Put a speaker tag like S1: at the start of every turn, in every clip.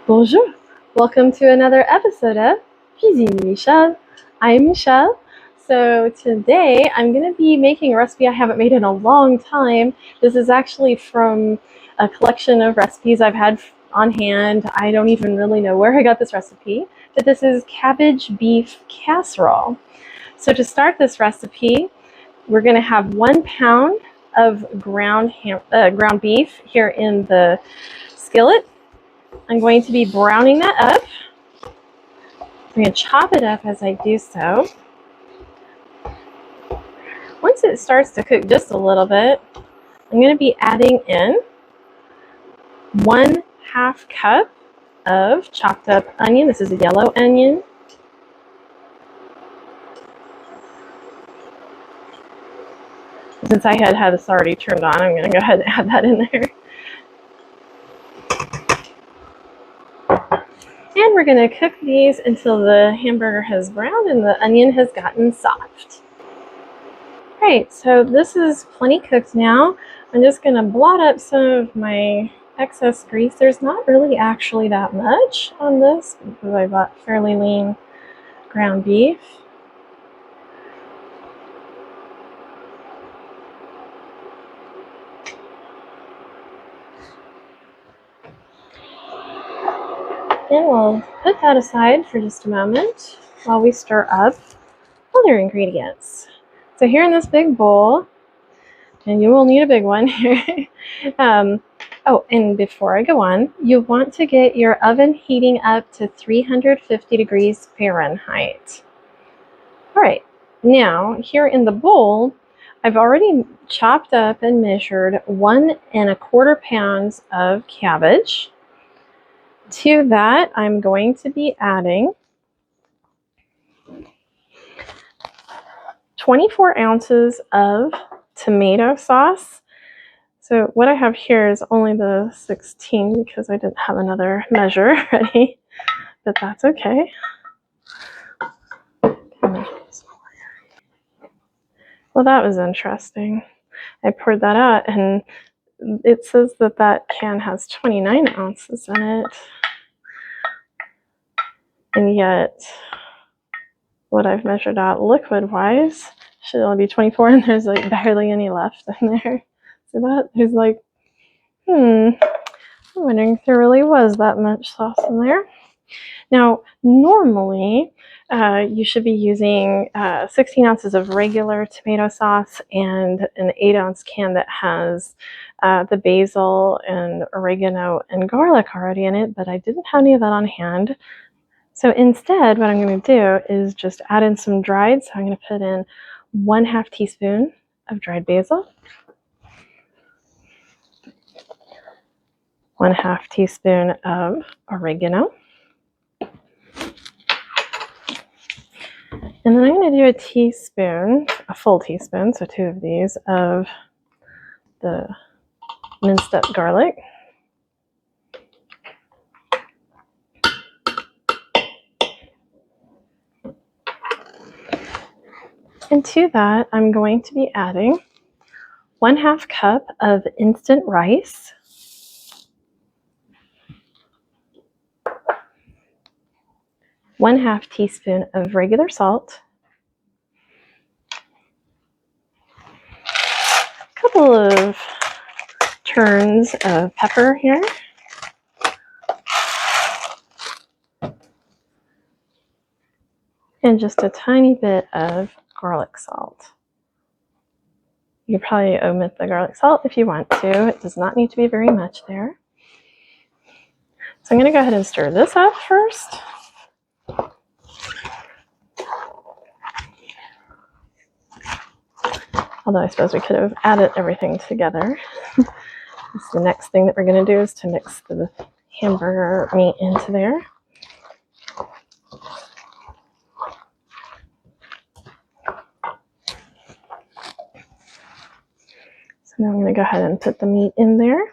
S1: Bonjour! Welcome to another episode of Cuisine Michelle. I'm Michelle. So today I'm going to be making a recipe I haven't made in a long time. This is actually from a collection of recipes I've had on hand. I don't even really know where I got this recipe, but this is cabbage beef casserole. So to start this recipe, we're going to have 1 pound of ground beef here in the skillet. I'm going to be browning that up. I'm going to chop it up as I do so. Once it starts to cook just a little bit, I'm going to be adding in 1/2 cup of chopped up onion. This is a yellow onion. Since I had this already turned on, I'm going to go ahead and add that in there. And we're going to cook these until the hamburger has browned and the onion has gotten soft. Alright, so this is plenty cooked now. I'm just going to blot up some of my excess grease. There's not really actually that much on this because I bought fairly lean ground beef. And we'll put that aside for just a moment while we stir up other ingredients. So here in this big bowl, and you will need a big one here. Oh, and before I go on, you want to get your oven heating up to 350 degrees Fahrenheit. All right, now here in the bowl, I've already chopped up and measured 1 1/4 pounds of cabbage. To that, I'm going to be adding 24 ounces of tomato sauce. So what I have here is only the 16 because I didn't have another measure ready, but that's okay. Well, that was interesting. I poured that out and it says that that can has 29 ounces in it. And yet what I've measured out liquid-wise should only be 24, and there's like barely any left in there. See that? There's like, I'm wondering if there really was that much sauce in there. Now, normally, you should be using 16 ounces of regular tomato sauce and an 8-ounce can that has the basil and oregano and garlic already in it, but I didn't have any of that on hand. So instead, what I'm going to do is just add in some dried. So I'm going to put in 1/2 teaspoon of dried basil, 1/2 teaspoon of oregano, and then I'm going to do a full teaspoon, so 2 of these, of the minced up garlic. And to that, I'm going to be adding 1/2 cup of instant rice, 1/2 teaspoon of regular salt, a couple of turns of pepper here, and just a tiny bit of garlic salt. You could probably omit the garlic salt if you want to. It does not need to be very much there. So I'm going to go ahead and stir this up first. Although I suppose we could have added everything together. The next thing that we're going to do is to mix the hamburger meat into there. So now I'm going to go ahead and put the meat in there.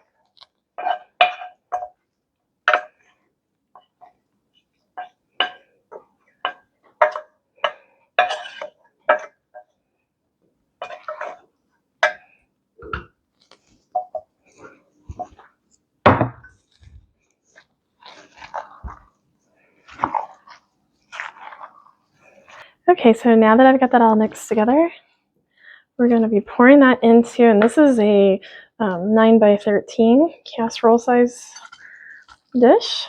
S1: Okay, so now that I've got that all mixed together, we're going to be pouring that into, and this is a 9 by 13 casserole size dish.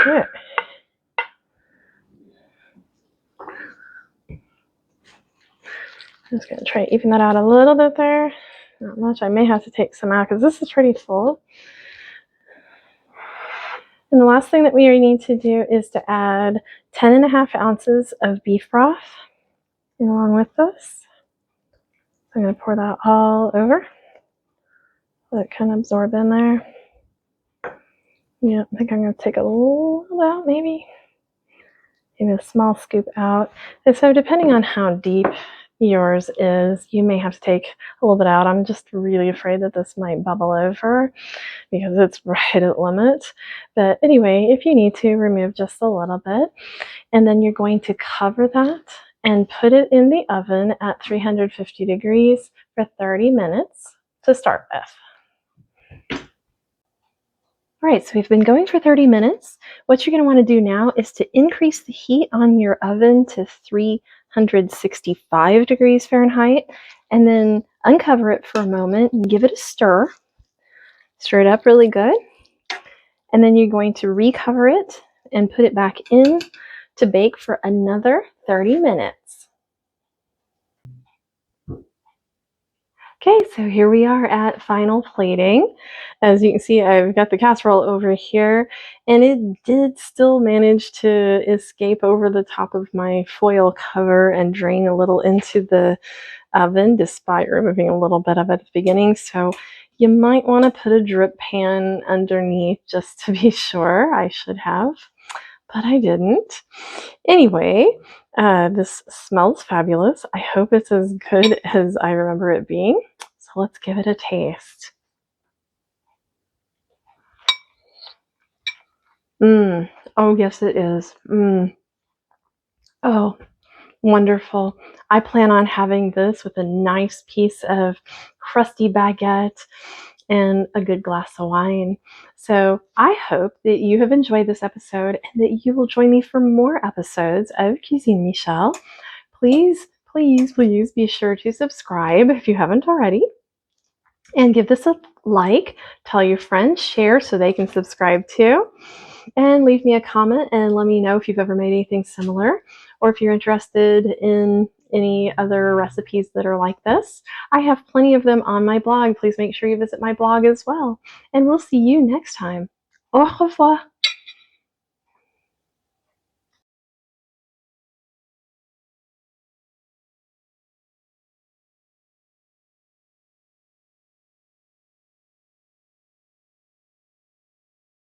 S1: Okay. I'm just going to try to even that out a little bit there. Not much. I may have to take some out because this is pretty full. And the last thing that we need to do is to add 10.5 ounces of beef broth along with this. I'm going to pour that all over. Let it kind of absorb in there. Yeah, I think I'm going to take a little out, maybe a small scoop out. And so depending on how deep yours is, you may have to take a little bit out. I'm just really afraid that this might bubble over because it's right at limit. But anyway, if you need to, remove just a little bit. And then you're going to cover that and put it in the oven at 350 degrees for 30 minutes to start with. All right, so we've been going for 30 minutes. What you're going to want to do now is to increase the heat on your oven to 365 degrees Fahrenheit, and then uncover it for a moment and give it a stir. Stir it up really good. And then you're going to recover it and put it back in to bake for another 30 minutes. Okay, so here we are at final plating. As you can see, I've got the casserole over here, and it did still manage to escape over the top of my foil cover and drain a little into the oven, despite removing a little bit of it at the beginning. So you might want to put a drip pan underneath just to be sure. I should have, but I didn't. Anyway, this smells fabulous. I hope it's as good as I remember it being. So let's give it a taste. Oh, yes, it is. Oh, wonderful. I plan on having this with a nice piece of crusty baguette and a good glass of wine. So I hope that you have enjoyed this episode and that you will join me for more episodes of Cuisine Michel. Please, please, please be sure to subscribe if you haven't already. And give this a like, tell your friends, share so they can subscribe too. And leave me a comment and let me know if you've ever made anything similar, or if you're interested in any other recipes that are like this. I have plenty of them on my blog. Please make sure you visit my blog as well. And we'll see you next time. Au revoir.